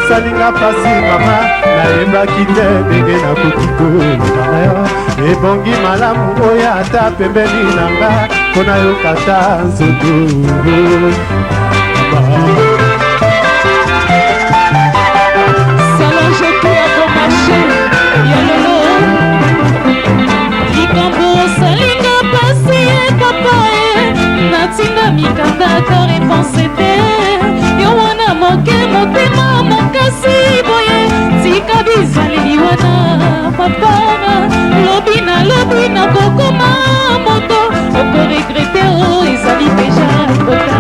esalinga pasi mama nayebaki te ndenge nakoki kolobana yo ebongi malamu oyo ata pembeni nanga mpo nayoka ta nzoto Salange tout a bon marché ya lelo likambo salinga pasi papa natinda mikanda ta réponse te yo wana moke motema makasi boye tika bizaleli wana papa lobi na kokoma moto okoregrete o ezali deja kota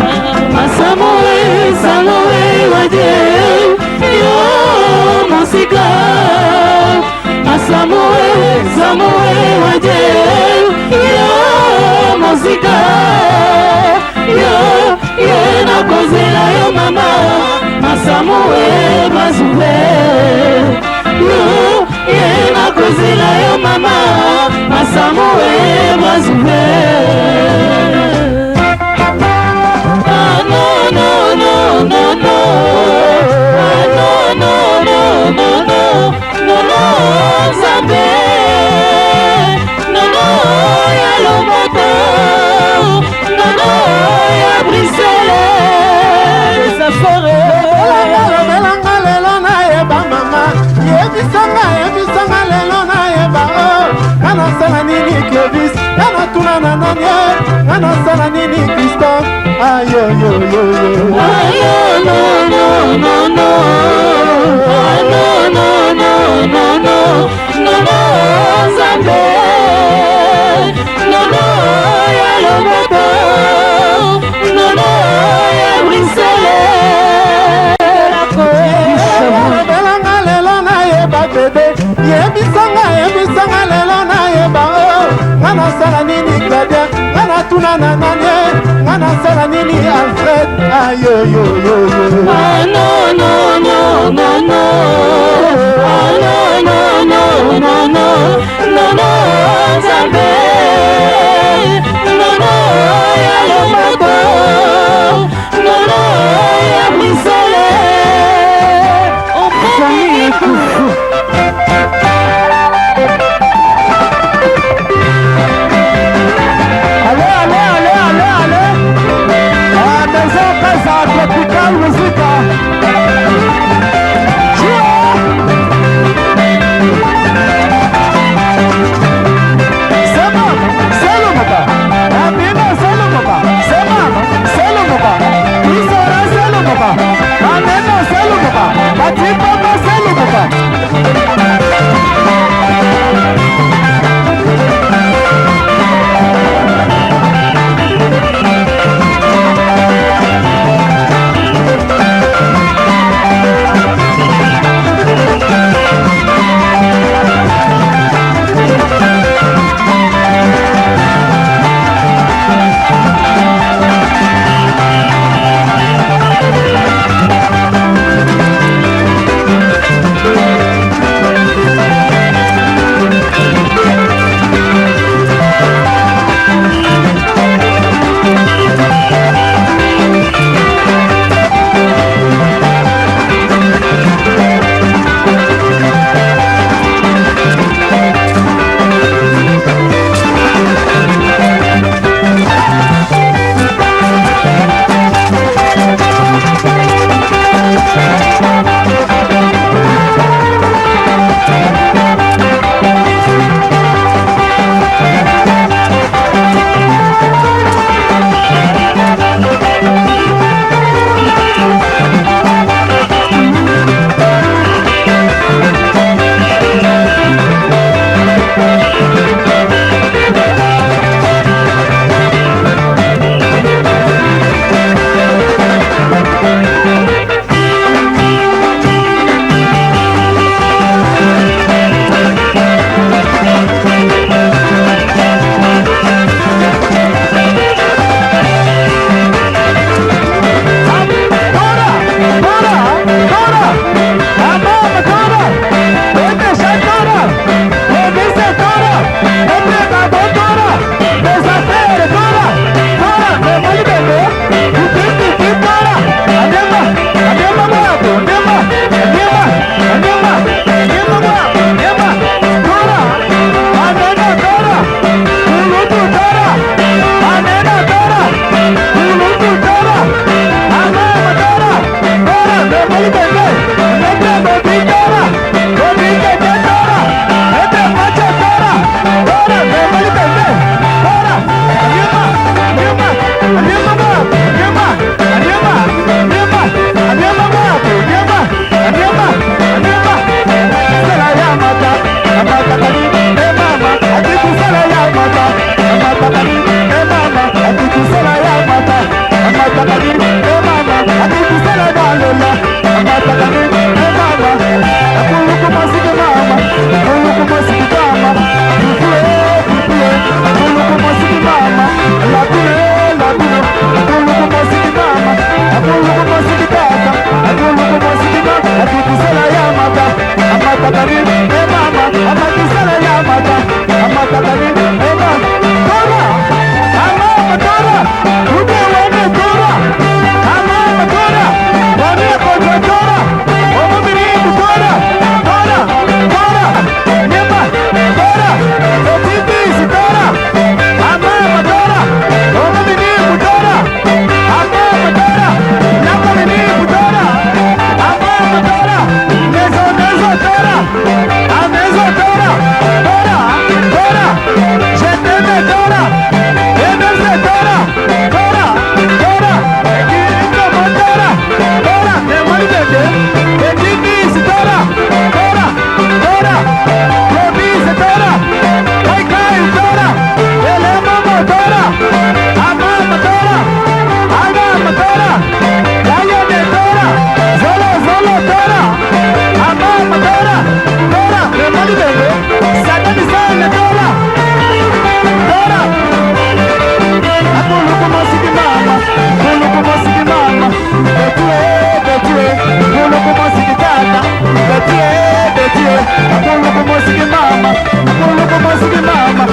masamoe samoe wadie yo mosika masamoe samoe wadie yo mosika yo nakozela yo mama masamoe mazube yo nakozela yo mama masamoe mazube ah no no no no no ah no no no no no no no Nzambe no no ya lomoto no no ya Bruxelles safore elanga lelo nayeba mama yebisanga lelo nayeba o kanasala nini Clovis kanatuna nani kanasala nini Christophe ayoyoyoyo ayo no no no no no no no no no no no Nzambe no no ya lomoto no no ya Bruxelles elanga lelo nayeba bebe yebisanga lelo nayeba o kanasala nini Claudia kanatuna nani kanasala nini Alfred ayoyoyoyo ah no no no no no ah no no no no no no no Nzambe no no ya lomoto no no ya Bruxelles on prend tropical musica Selo akuluku mosiki tata, akuluku mosiki mama, akikisela ya mata, amata kani, mama, amakisela ya mata, amata kani, mama, Dora, mama Dora, uje wene Dora, mama Dora, wane kojo Dora, omo mirimu Dora, Dora, Dora, nyema, Dora, otipi si Dora, mama Dora, omo mirimu Dora, mama Dora, nyama mirimu Dora, mama Dora, nezo Dora, anezo Dora, Dora, Dora, je t'aime Dora, aime Dora, Dora, Dora, Kiriko Dora, Dora, nemani bebe, Edini Dora, Dora, Dora, Promise Dora, Kai Kai Dora, Ele Mama Dora, Amama Dora, Amama Dora, Yayane Dora, Zolo Zolo Dora, Amama Dora, Dora, nemani bebe, Satani Zane Dora, Dora, akuluku mosiki mama, akuluku mosiki mama, betue, betue, akuluku mosiki tata, betue, betue, akuluku mosiki mama, akuluku mosiki mama.